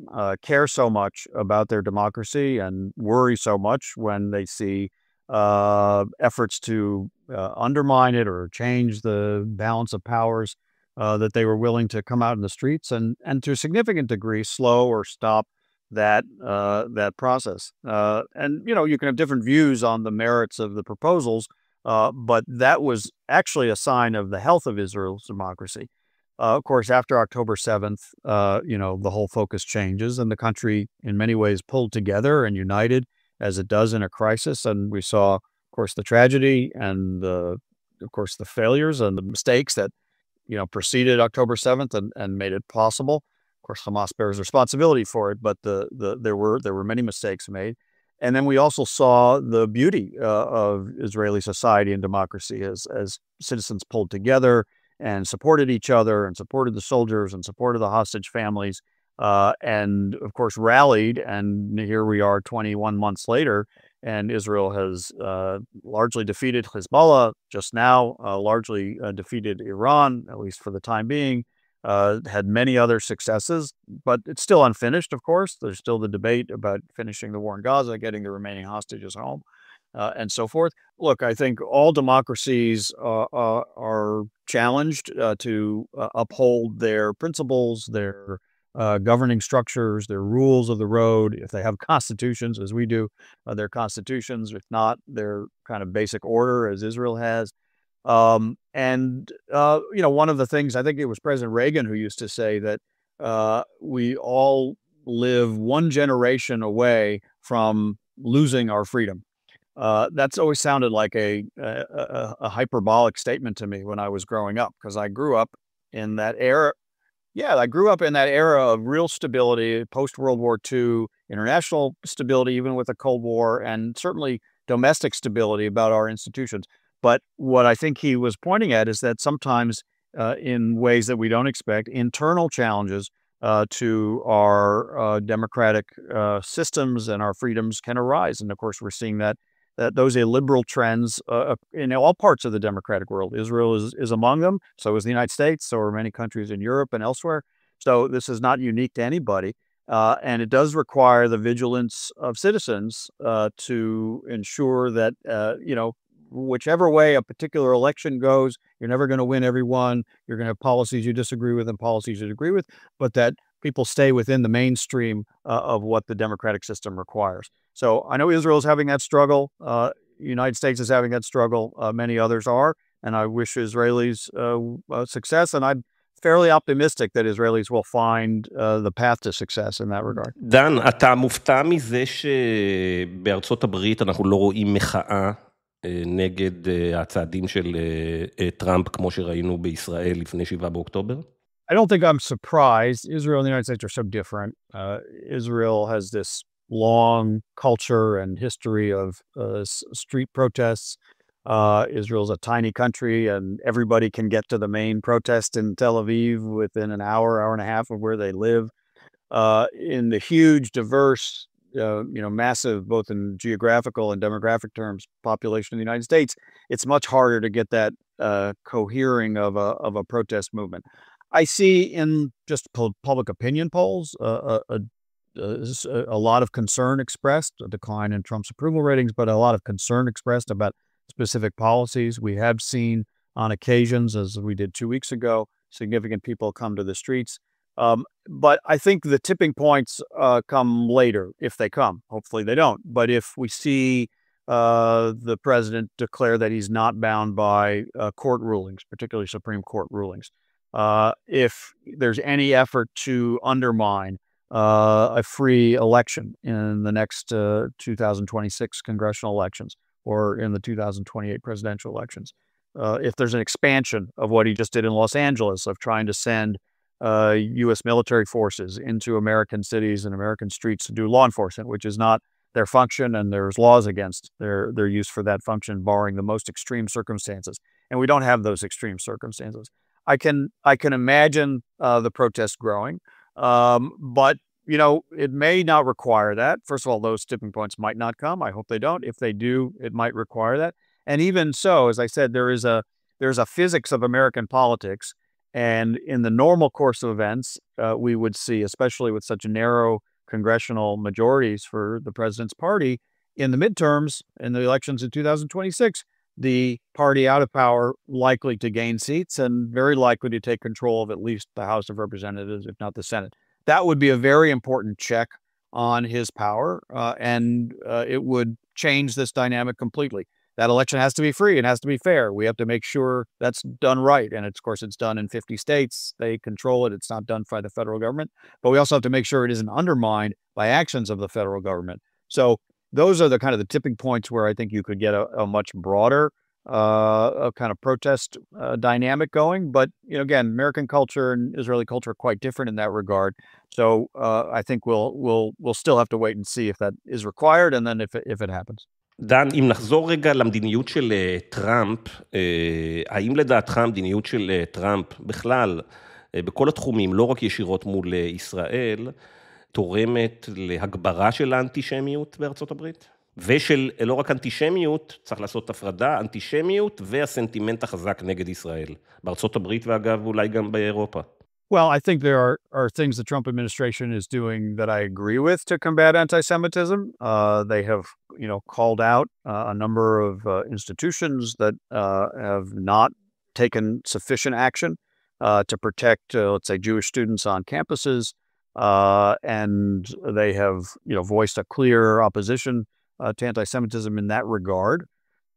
A: care so much about their democracy and worry so much when they see efforts to undermine it or change the balance of powers, that they were willing to come out in the streets and to a significant degree slow or stop that process. And you can have different views on the merits of the proposals, but that was actually a sign of the health of Israel's democracy. Of course, after October 7th, the whole focus changes and the country in many ways pulled together and united as it does in a crisis. And we saw, of course, the tragedy and of course, the failures and the mistakes that, preceded October 7th and made it possible. Of course, Hamas bears responsibility for it, but there were many mistakes made. And then we also saw the beauty of Israeli society and democracy as citizens pulled together and supported each other and supported the soldiers and supported the hostage families. And of course, rallied. And here we are 21 months later, and Israel has largely defeated Hezbollah just now, largely defeated Iran, at least for the time being, had many other successes, but it's still unfinished, of course. There's still the debate about finishing the war in Gaza, getting the remaining hostages home, and so forth. Look, I think all democracies are challenged to uphold their principles, their governing structures, their rules of the road. If they have constitutions, as we do, their constitutions. If not, their kind of basic order, as Israel has. One of the things, I think it was President Reagan who used to say that we all live one generation away from losing our freedom. That's always sounded like a hyperbolic statement to me when I was growing up, because I grew up in that era. Yeah, I grew up in that era of real stability, post-World War II, international stability, even with the Cold War, and certainly domestic stability about our institutions. But what I think he was pointing at is that sometimes, in ways that we don't expect, internal challenges to our democratic systems and our freedoms can arise. And of course, we're seeing that those illiberal trends in all parts of the democratic world. Israel is among them. So is the United States. So are many countries in Europe and elsewhere. So this is not unique to anybody. And it does require the vigilance of citizens to ensure that, whichever way a particular election goes, you're never going to win everyone. You're going to have policies you disagree with and policies you agree with, but that people stay within the mainstream of what the democratic system requires. So I know Israel is having that struggle. United States is having that struggle. Many others are. And I wish Israelis success. And I'm fairly optimistic that Israelis will find the path to success in that regard.
B: דן, אתה מופתע מזה שבארצות הברית אנחנו לא רואים מחאה נגד הצעדים של טראמפ, כמו שראינו בישראל לפני 7 באוקטובר?
A: I don't think I'm surprised. Israel and the United States are so different. Israel has this long culture and history of street protests. Israel's a tiny country, and everybody can get to the main protest in Tel Aviv within an hour and a half of where they live. In the huge, diverse, massive, both in geographical and demographic terms, population of the United States, it's much harder to get that cohering of a protest movement. I see in just public opinion polls a lot of concern expressed, a decline in Trump's approval ratings, but a lot of concern expressed about specific policies. We have seen on occasions, as we did 2 weeks ago, significant people come to the streets. But I think the tipping points come later, if they come. Hopefully they don't. But if we see the president declare that he's not bound by court rulings, particularly Supreme Court rulings, if there's any effort to undermine a free election in the next 2026 congressional elections or in the 2028 presidential elections, if there's an expansion of what he just did in Los Angeles of trying to send U.S. military forces into American cities and American streets to do law enforcement, which is not their function, and there's laws against their use for that function, barring the most extreme circumstances. and we don't have those extreme circumstances. I can imagine the protests growing, but it may not require that. First of all, those tipping points might not come. I hope they don't. If they do, it might require that. And even so, as I said, there's a physics of American politics, and in the normal course of events, we would see, especially with such narrow congressional majorities for the president's party, in the midterms, in the elections in 2026, the party out of power likely to gain seats and very likely to take control of at least the House of Representatives, if not the Senate. That would be a very important check on his power, and it would change this dynamic completely. That election has to be free. It has to be fair. We have to make sure that's done right. And of course, it's done in 50 states. They control it. It's not done by the federal government. But we also have to make sure it isn't undermined by actions of the federal government. So those are the kind of the tipping points where I think you could get a much broader kind of protest dynamic going. But again, American culture and Israeli culture are quite different in that regard. So I think we'll still have to wait and see if that is required, and then if it happens.
B: דן, אם נחזור רגע למדיניות של טראמפ, האם לדעתך המדיניות של טראמפ בכלל, בכל התחומים, לא רק ישירות מול ישראל, תורמת להגברה של האנטישמיות בארצות הברית? ושל לא רק אנטישמיות, צריך לעשות הפרדה, אנטישמיות והסנטימנט החזק נגד ישראל. בארצות הברית ואגב אולי גם באירופה.
A: Well, I think there are things the Trump administration is doing that I agree with to combat anti-Semitism. They have, called out a number of institutions that have not taken sufficient action to protect, let's say, Jewish students on campuses. And they have, voiced a clear opposition to anti-Semitism in that regard.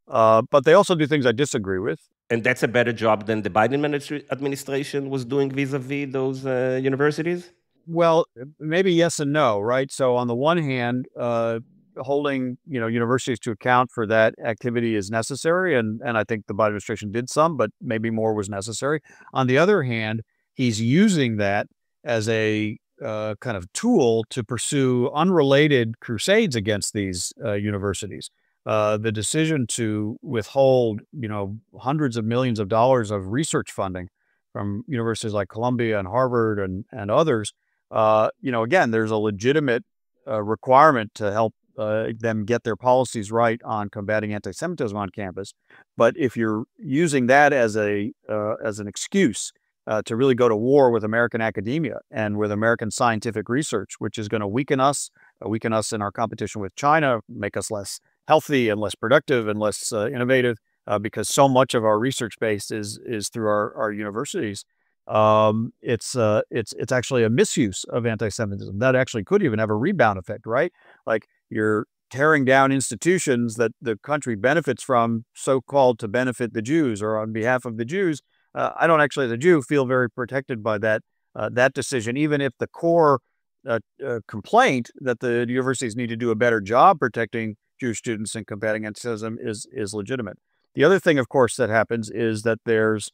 A: But they also do things I disagree with.
B: And that's a better job than the Biden administration was doing vis-a-vis those universities?
A: Well, maybe yes and no, right? So on the one hand, holding universities to account for that activity is necessary, and I think the Biden administration did some, but maybe more was necessary. On the other hand, he's using that as a kind of tool to pursue unrelated crusades against these universities. The decision to withhold, hundreds of millions of dollars of research funding from universities like Columbia and Harvard and others, again, there's a legitimate requirement to help them get their policies right on combating anti-Semitism on campus. But if you're using that as an excuse to really go to war with American academia and with American scientific research, which is going to weaken us in our competition with China, make us less healthy and less productive and less innovative, because so much of our research base is through our universities. It's actually a misuse of anti-Semitism that actually could even have a rebound effect, right? Like you're tearing down institutions that the country benefits from, so-called to benefit the Jews or on behalf of the Jews. I don't actually, as a Jew, feel very protected by that decision, even if the core complaint that the universities need to do a better job protecting Jewish students and combating anti-Semitism is legitimate. The other thing, of course, that happens is that there is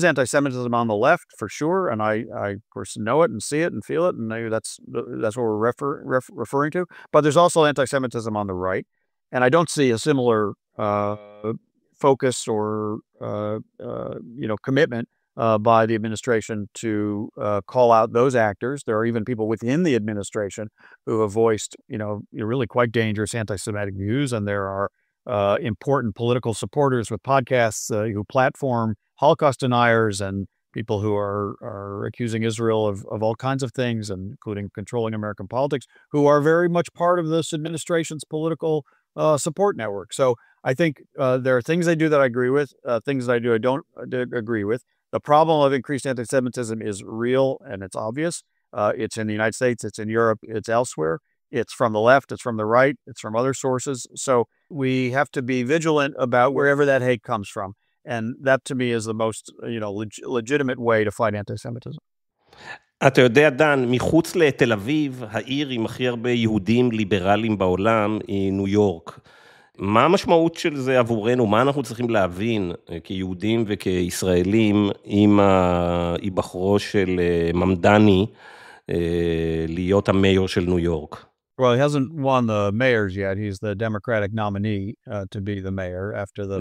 A: anti-Semitism on the left for sure, and I of course know it and see it and feel it, and maybe that's what we're referring to. But there's also anti-Semitism on the right, and I don't see a similar focus or commitment by the administration to call out those actors. There are even people within the administration who have voiced, really quite dangerous anti-Semitic views, and there are important political supporters with podcasts who platform Holocaust deniers and people who are accusing Israel of all kinds of things, including controlling American politics, who are very much part of this administration's political support network. So I think there are things they do that I agree with, things that I do I don't agree with. The problem of increased anti-Semitism is real and it's obvious. It's in the United States, it's in Europe, it's elsewhere. It's from the left, it's from the right, it's from other sources. So we have to be vigilant about wherever that hate comes from. And that to me is the most, legitimate way to fight anti-Semitism.
B: אתה יודע, דן, מחוץ לתל אביב, העיר עם הכי הרבה יהודים ליברליים בעולם היא ניו יורק. מה המשמעות של זה עבורנו? מה אנחנו צריכים להבין כיהודים וכישראלים עם ההיבחרו של ממדני להיות המיור של ניו יורק?
A: Well, he hasn't won the mayors yet. He's the Democratic nominee to be the mayor after the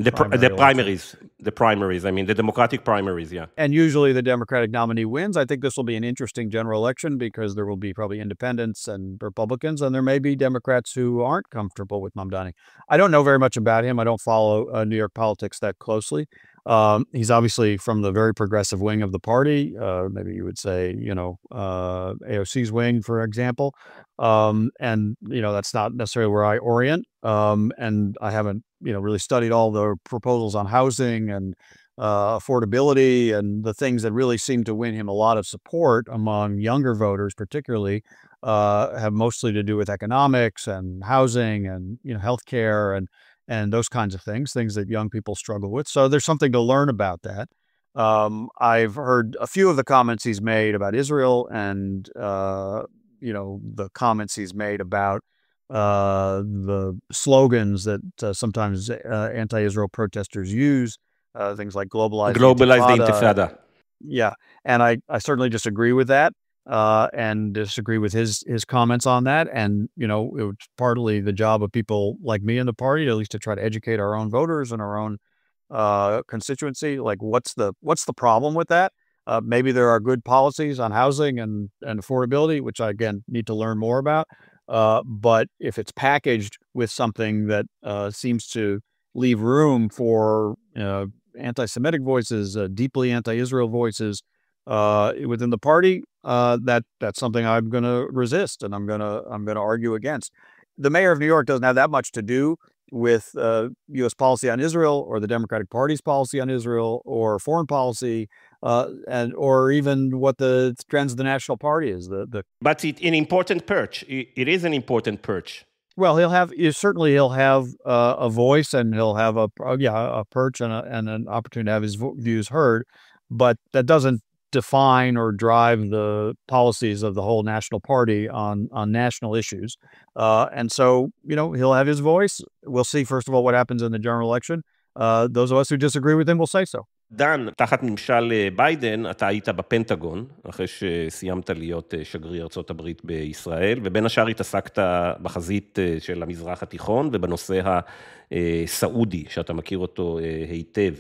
B: primaries. The primaries. I mean, the Democratic primaries, yeah.
A: And usually the Democratic nominee wins. I think this will be an interesting general election because there will be probably independents and Republicans, and there may be Democrats who aren't comfortable with Mamdani. I don't know very much about him. I don't follow New York politics that closely. He's obviously from the very progressive wing of the party. Maybe you would say, AOC's wing, for example. And, that's not necessarily where I orient. And I haven't, really studied all the proposals on housing and affordability and the things that really seem to win him a lot of support among younger voters, particularly, have mostly to do with economics and housing and, healthcare and those kinds of things that young people struggle with. So there's something to learn about that. I've heard a few of the comments he's made about Israel and, the comments he's made about the slogans that sometimes anti-Israel protesters use, things like globalize the
B: intifada.
A: Yeah, and I certainly disagree with that. And disagree with his comments on that. And, it was partly the job of people like me in the party, at least to try to educate our own voters and our own constituency. Like, what's the problem with that? Maybe there are good policies on housing and affordability, which I, again, need to learn more about. But if it's packaged with something that seems to leave room for anti-Semitic voices, deeply anti-Israel voices, within the party, that's something I'm going to resist and I'm going to argue against. The mayor of New York doesn't have that much to do with U.S. policy on Israel or the Democratic Party's policy on Israel or foreign policy, or even what the trends of the National Party is.
B: But it's an important perch. It is an important perch.
A: Well, he'll have a voice and he'll have a perch and an opportunity to have his views heard, but that doesn't define or drive the policies of the whole national party on national issues. And so, he'll have his voice. We'll see, first of all, what happens in the general election. Those of us who disagree with him will say so.
B: דן, תחת ממשל ביידן, אתה היית בפנטגון, אחרי שסיימת להיות שגריר ארצות הברית בישראל, ובין השאר התעסקת בחזית של המזרח התיכון, ובנושא הסעודי, שאתה מכיר אותו היטב.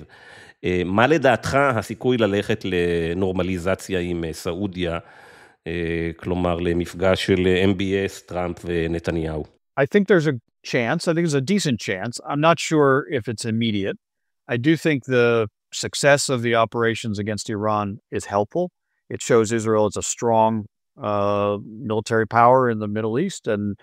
B: מה לדעתך הסיכוי ללכת לנורמליזציה עם סעודיה, כלומר למפגש של MBS, טראמפ ונתניהו?
A: I think there's a chance. I think there's a decent chance. I'm not sure if it's immediate. I do think the success of the operations against Iran is helpful. It shows Israel is a strong military power in the Middle East, and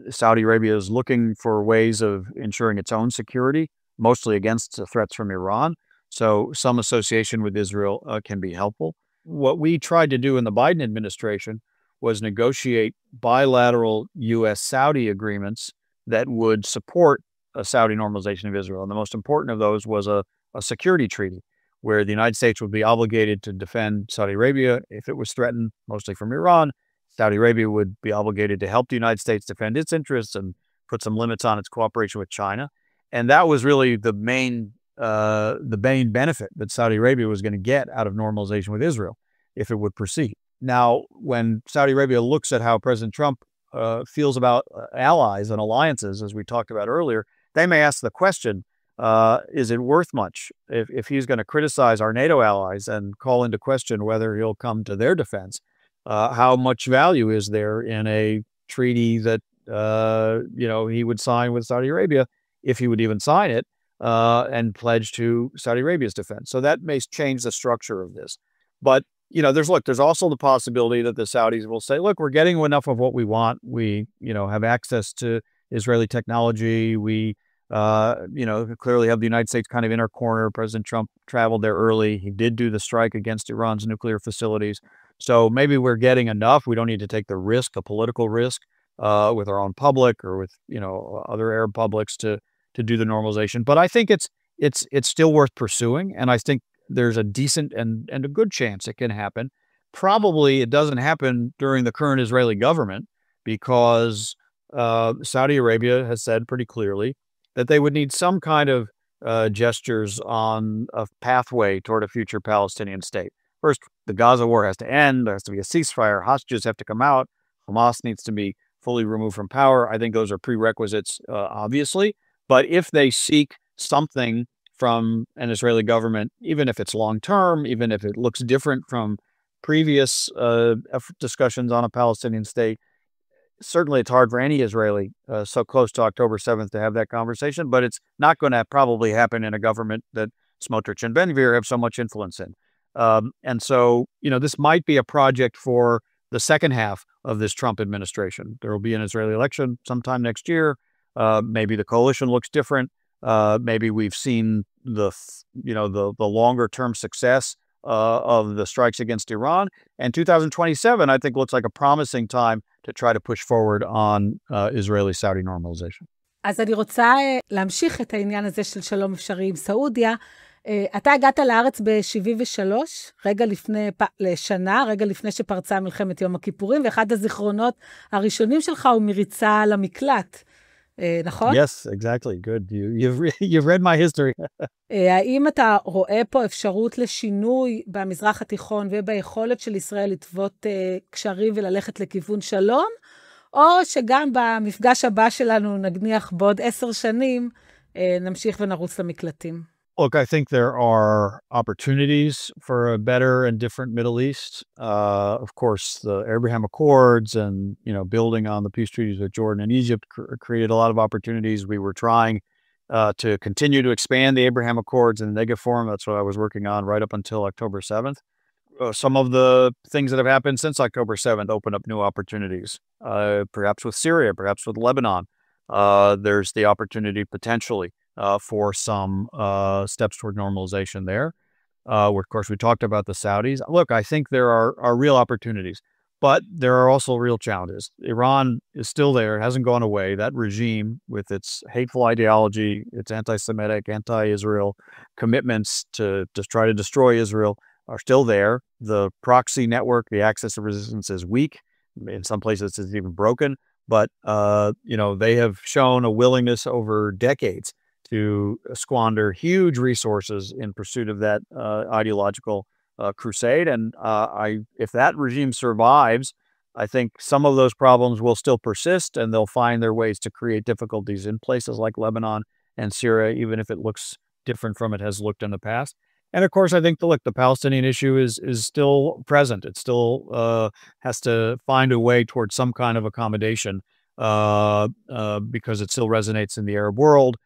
A: Saudi Arabia is looking for ways of ensuring its own security, mostly against threats from Iran. So some association with Israel can be helpful. What we tried to do in the Biden administration was negotiate bilateral U.S.-Saudi agreements that would support a Saudi normalization of Israel. And the most important of those was a security treaty where the United States would be obligated to defend Saudi Arabia if it was threatened, mostly from Iran. Saudi Arabia would be obligated to help the United States defend its interests and put some limits on its cooperation with China. And that was really the main benefit that Saudi Arabia was going to get out of normalization with Israel if it would proceed. Now, when Saudi Arabia looks at how President Trump feels about allies and alliances, as we talked about earlier, they may ask the question, is it worth much if he's going to criticize our NATO allies and call into question whether he'll come to their defense? How much value is there in a treaty that he would sign with Saudi Arabia, if he would even sign it, and pledge to Saudi Arabia's defense? So that may change the structure of this. But there's also the possibility that the Saudis will say, look, we're getting enough of what we want. We have access to Israeli technology. We clearly have the United States kind of in our corner. President Trump traveled there early. He did do the strike against Iran's nuclear facilities. So maybe we're getting enough. We don't need to take the risk, a political risk, with our own public or with, other Arab publics to do the normalization. But I think it's still worth pursuing. And I think there's a decent and a good chance it can happen. Probably it doesn't happen during the current Israeli government because Saudi Arabia has said pretty clearly that they would need some kind of gestures on a pathway toward a future Palestinian state. First, the Gaza war has to end. There has to be a ceasefire. Hostages have to come out. Hamas needs to be fully removed from power. I think those are prerequisites, obviously. But if they seek something from an Israeli government, even if it's long-term, even if it looks different from previous discussions on a Palestinian state, certainly it's hard for any Israeli so close to October 7th to have that conversation, but it's not going to probably happen in a government that Smotrich and Ben-Gvir have so much influence in. And so, this might be a project for the second half of this Trump administration. There will be an Israeli election sometime next year. Maybe the coalition looks different. Maybe we've seen the longer-term success of the strikes against Iran. And 2027, I think, looks like a promising time to try to push forward on Israeli-Saudi normalization.
C: אז אני רוצה להמשיך את העניין הזה של שלום אפשרי עם סעודיה. אתה הגעת לארץ ב-73, רגע לפני שפרצה מלחמת יום הכיפורים, ואחד הזיכרונות הראשונים שלך הוא מריצה למקלט. נכון?
A: Yes, exactly. Good. You've read my history.
C: האם אתה רואה פה אפשרות לשינוי במזרח התיכון וביכולת של ישראל לטוות קשרים וללכת לכיוון שלום, או שגם במפגש הבא שלנו נגניח בעוד 10 שנים, נמשיך ונרוץ למקלטים?
A: Look, I think there are opportunities for a better and different Middle East. Of course, the Abraham Accords and, building on the peace treaties with Jordan and Egypt created a lot of opportunities. We were trying to continue to expand the Abraham Accords in the form. That's what I was working on right up until October 7th. Some of the things that have happened since October 7th open up new opportunities, perhaps with Syria, perhaps with Lebanon. There's the opportunity potentially for some steps toward normalization there. Of course, we talked about the Saudis. Look, I think there are real opportunities, but there are also real challenges. Iran is still there. It hasn't gone away. That regime with its hateful ideology, its anti-Semitic, anti-Israel commitments to just try to destroy Israel are still there. The proxy network, the axis of resistance is weak. In some places it's even broken, but they have shown a willingness over decades to squander huge resources in pursuit of that ideological crusade. And if that regime survives, I think some of those problems will still persist, and they'll find their ways to create difficulties in places like Lebanon and Syria, even if it looks different from it has looked in the past. And of course, I think the Palestinian issue is still present. It still has to find a way towards some kind of accommodation because it still resonates in the Arab world.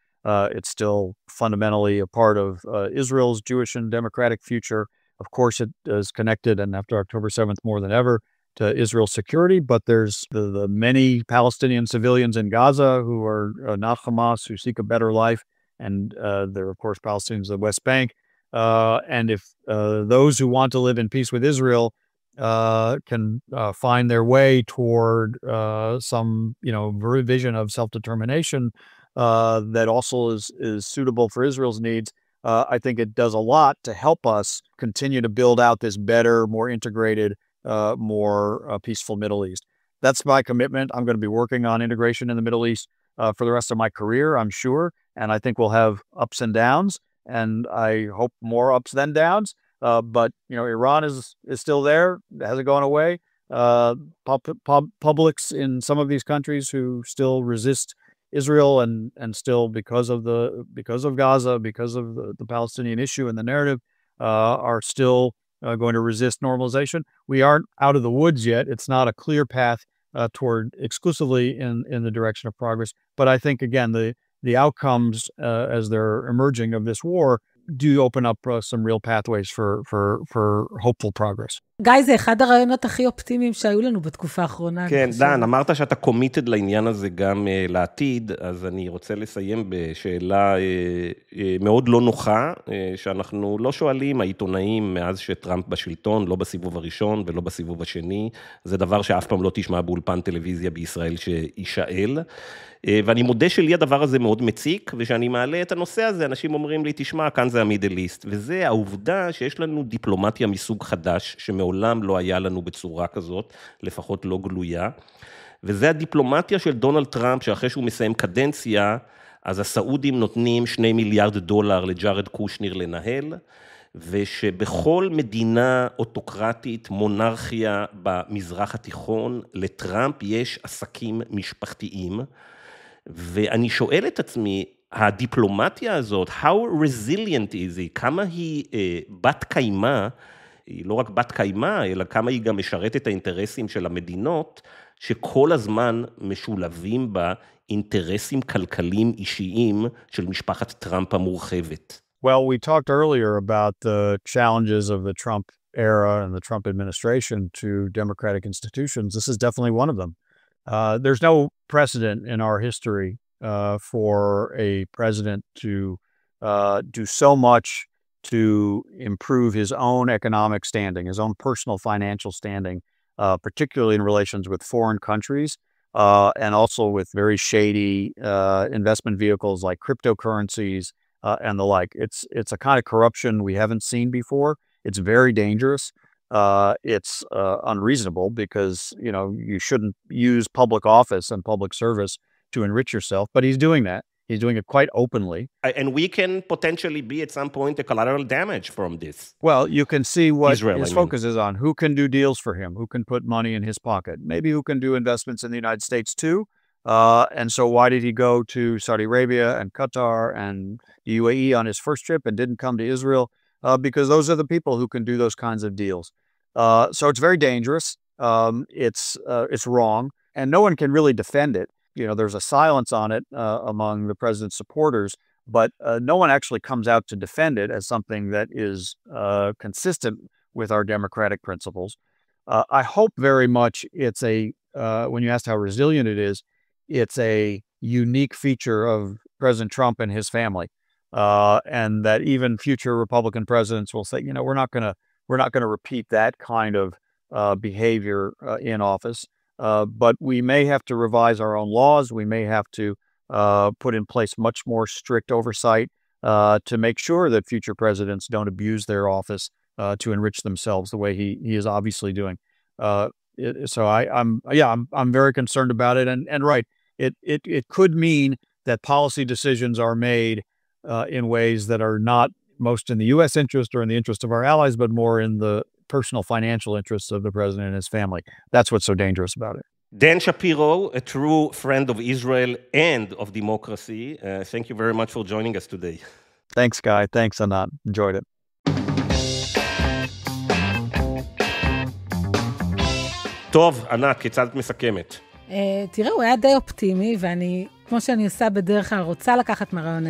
A: It's still fundamentally a part of Israel's Jewish and democratic future. Of course, it is connected, and after October 7th more than ever, to Israel's security. But there's the many Palestinian civilians in Gaza who are not Hamas, who seek a better life. And there are, of course, Palestinians in the West Bank. And if those who want to live in peace with Israel can find their way toward some, vision of self-determination that also is suitable for Israel's needs, I think it does a lot to help us continue to build out this better, more integrated, more peaceful Middle East. That's my commitment. I'm going to be working on integration in the Middle East for the rest of my career, I'm sure. And I think we'll have ups and downs, and I hope more ups than downs. But, Iran is still there. It hasn't gone away. Publics in some of these countries who still resist Israel and still because of Gaza, because of the Palestinian issue and the narrative, are still going to resist normalization. We aren't out of the woods yet. It's not a clear path toward exclusively in the direction of progress. But I think, again, the outcomes as they're emerging of this war do open up some real pathways for hopeful progress.
C: גיא, זה אחד הרעיונות הכי אופטימיים שהיו לנו בתקופה האחרונה.
B: כן, דן, אמרת שאתה קומיטד לעניין הזה גם לעתיד, אז אני רוצה לסיים בשאלה מאוד לא נוחה, שאנחנו לא שואלים העיתונאים מאז שטראמפ בשלטון, לא בסיבוב הראשון ולא בסיבוב השני, זה דבר שאף פעם לא תשמע באולפן טלוויזיה בישראל שישאל, ואני מודה שלי הדבר הזה מאוד מציק, ושאני מעלה את הנושא הזה, אנשים אומרים לי, תשמע, כאן זה המידל איסט, וזה העובדה שיש לנו דיפלומטיה מסוג חדש, שמעולם לא היה לנו בצורה כזאת, לפחות לא גלויה, וזה הדיפלומטיה של דונלד טראמפ, שאחרי שהוא מסיים קדנציה, אז הסעודים נותנים $2 מיליארד לג'ארד קושניר לנהל, ושבכל מדינה אוטוקרטית, מונרכיה במזרח התיכון, לטראמפ יש עסקים משפחתיים, ואני שואל את עצמי, הדיפלומטיה הזאת, how resilient is it? כמה היא בת קיימה, היא לא רק בת קיימה, אלא כמה היא גם משרת את האינטרסים של המדינות, שכל הזמן משולבים בה אינטרסים כלכליים אישיים של משפחת טראמפ המורחבת.
A: Well, we talked earlier about the challenges of the Trump era and the Trump administration to democratic institutions. This is definitely one of them. There's no precedent in our history for a president to do so much to improve his own economic standing, his own personal financial standing, particularly in relations with foreign countries, and also with very shady investment vehicles like cryptocurrencies and the like. It's a kind of corruption we haven't seen before. It's very dangerous. It's unreasonable because, you know, you shouldn't use public office and public service to enrich yourself, but he's doing that. He's doing it quite openly.
B: And we can potentially be at some point a collateral damage from this.
A: Well, you can see what
B: Israel,
A: his focus is on. Who can do deals for him? Who can put money in his pocket? Maybe who can do investments in the United States too? And so why did he go to Saudi Arabia and Qatar and the UAE on his first trip and didn't come to Israel? Because those are the people who can do those kinds of deals. So it's very dangerous. It's wrong. And no one can really defend it. You know, there's a silence on it among the president's supporters, but no one actually comes out to defend it as something that is consistent with our democratic principles. I hope very much it's when you asked how resilient it is, it's a unique feature of President Trump and his family, and that even future Republican presidents will say, you know, we're not going to repeat that kind of behavior in office. But we may have to revise our own laws. We may have to put in place much more strict oversight to make sure that future presidents don't abuse their office to enrich themselves the way he is obviously doing. So I'm very concerned about it. And right, it could mean that policy decisions are made in ways that are not most in the U.S. interest or in the interest of our allies, but more in the personal financial interests of the president and his family. That's what's so dangerous about it.
B: Dan Shapiro, a true friend of Israel and of democracy. Thank you very much for joining us today.
A: Thanks, Guy. Thanks, Anat. Enjoyed it.
B: טוב, ענת, כיצד את מסכמת?
C: תראה, הוא היה די אופטימי, ואני, כמו שאני עושה בדרך כלל, רוצה לקחת מהרעיון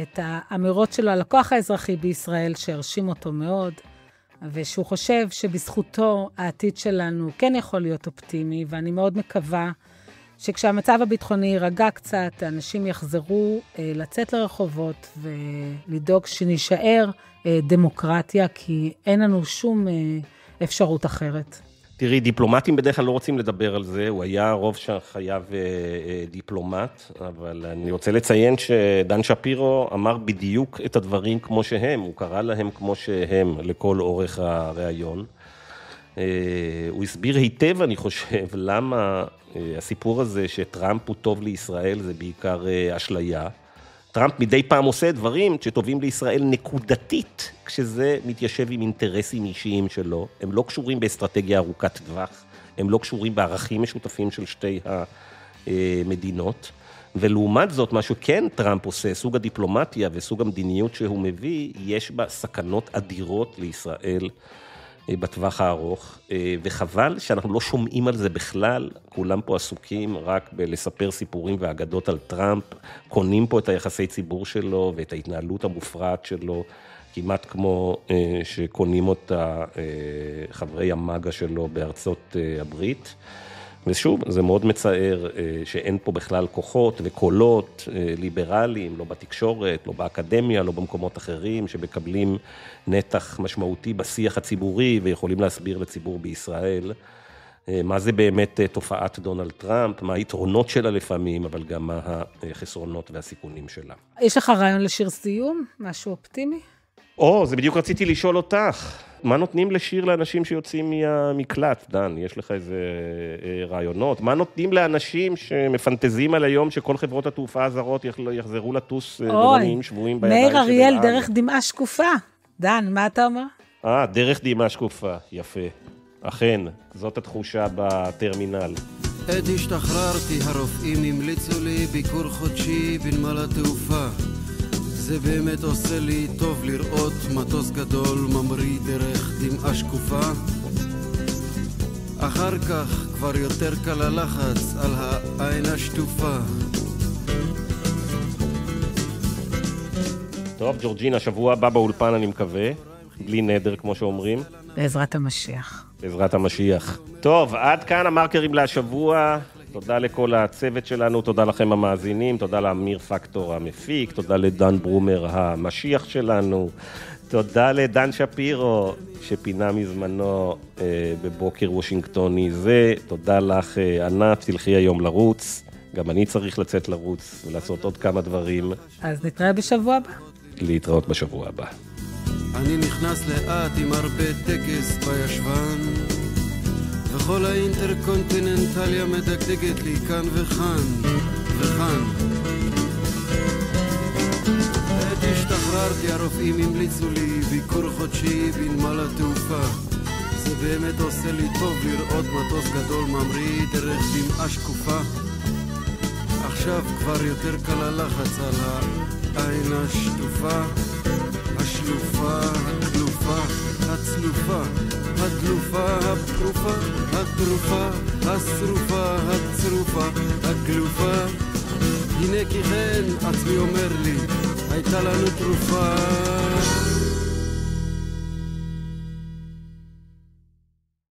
C: את האמירות שלו על הכוח האזרחי בישראל, שהרשים אותו מאוד, ושהוא חושב שבזכותו העתיד שלנו כן יכול להיות אופטימי, ואני מאוד מקווה שכשהמצב הביטחוני יירגע קצת, האנשים יחזרו לצאת לרחובות ולדאוג שנשאר דמוקרטיה, כי אין לנו שום אפשרות אחרת.
B: תראי, דיפלומטים בדרך כלל לא רוצים לדבר על זה, הוא היה רוב שחייב דיפלומט, אבל אני רוצה לציין שדן שפירו אמר בדיוק את הדברים כמו שהם, הוא קרא להם כמו שהם לכל אורך הראיון. הוא הסביר היטב, אני חושב, למה הסיפור הזה שטראמפ הוא טוב לישראל זה בעיקר אשליה. טראמפ מדי פעם עושה דברים שטובים לישראל נקודתית, כשזה מתיישב עם אינטרסים אישיים שלו. הם לא קשורים באסטרטגיה ארוכת טווח, הם לא קשורים בערכים משותפים של שתי המדינות. ולעומת זאת, מה שכן טראמפ עושה, סוג הדיפלומטיה וסוג המדיניות שהוא מביא, יש בה סכנות אדירות לישראל בטווח הארוך, וחבל שאנחנו לא שומעים על זה בכלל, כולם פה עסוקים רק בלספר סיפורים ואגדות על טראמפ, קונים פה את היחסי ציבור שלו ואת ההתנהלות המופרעת שלו, כמעט כמו שקונים אותה חברי המגה שלו בארצות הברית, ושוב, זה מאוד מצער שאין פה בכלל כוחות וקולות ליברליים, לא בתקשורת, לא באקדמיה, לא במקומות אחרים, שמקבלים נתח משמעותי בשיח הציבורי, ויכולים להסביר לציבור בישראל מה זה באמת תופעת דונלד טראמפ, מה היתרונות שלה לפעמים, אבל גם מה החסרונות והסיכונים שלה.
C: יש לך רעיון לשיר סיום? משהו אופטימי?
B: זה בדיוק רציתי לשאול אותך. מה נותנים לשיר לאנשים שיוצאים מהמקלט, דן? יש לך איזה רעיונות? מה נותנים לאנשים שמפנטזים על היום שכל חברות התעופה הזרות יחזרו לטוס דרונים שבועים בידיים של
C: מאיר אריאל דרך דמעה שקופה. דן, מה אתה אומר?
B: דרך דהימה שקופה, יפה. אכן, זאת התחושה בטרמינל.
H: עת השתחררתי, הרופאים המליצו לי ביקור חודשי בנמל התעופה. זה באמת עושה לי טוב לראות מטוס גדול ממריא דרך דמעה שקופה. אחר כך כבר יותר קל הלחץ על העין השטופה.
B: טוב, ג'ורג'ינה, שבוע הבא באולפן אני מקווה, בלי נדר כמו שאומרים.
C: בעזרת המשיח.
B: בעזרת המשיח. טוב, עד כאן המרקרים להשבוע. תודה לכל הצוות שלנו, תודה לכם המאזינים, תודה לאמיר פקטור המפיק, תודה לדן ברומר המשיח שלנו, תודה לדן שפירו שפינה מזמנו בבוקר וושינגטוני זה, תודה לך ענת, תלכי היום לרוץ, גם אני צריך לצאת לרוץ ולעשות עוד כמה דברים.
C: אז נתראה בשבוע הבא.
B: להתראות בשבוע הבא.
H: אני נכנס לאט עם הרבה טקס בישבן, וכל האינטרקונטיננטליה מדגדגת לי כאן וכאן וכאן. עת השתחררתי, הרופאים המליצו לי ביקור חודשי בנמל התעופה. זה באמת עושה לי טוב לראות מטוס גדול ממריא דרך דמעה שקופה. עכשיו כבר יותר קל הלחץ על העין השטופה, השלופה, הכלופה, הצלופה, הדלופה, הפרופה, הטרופה, השרופה, הצרופה, הגלופה. הנה כי כן עצמי אומר לי, הייתה לנו תרופה.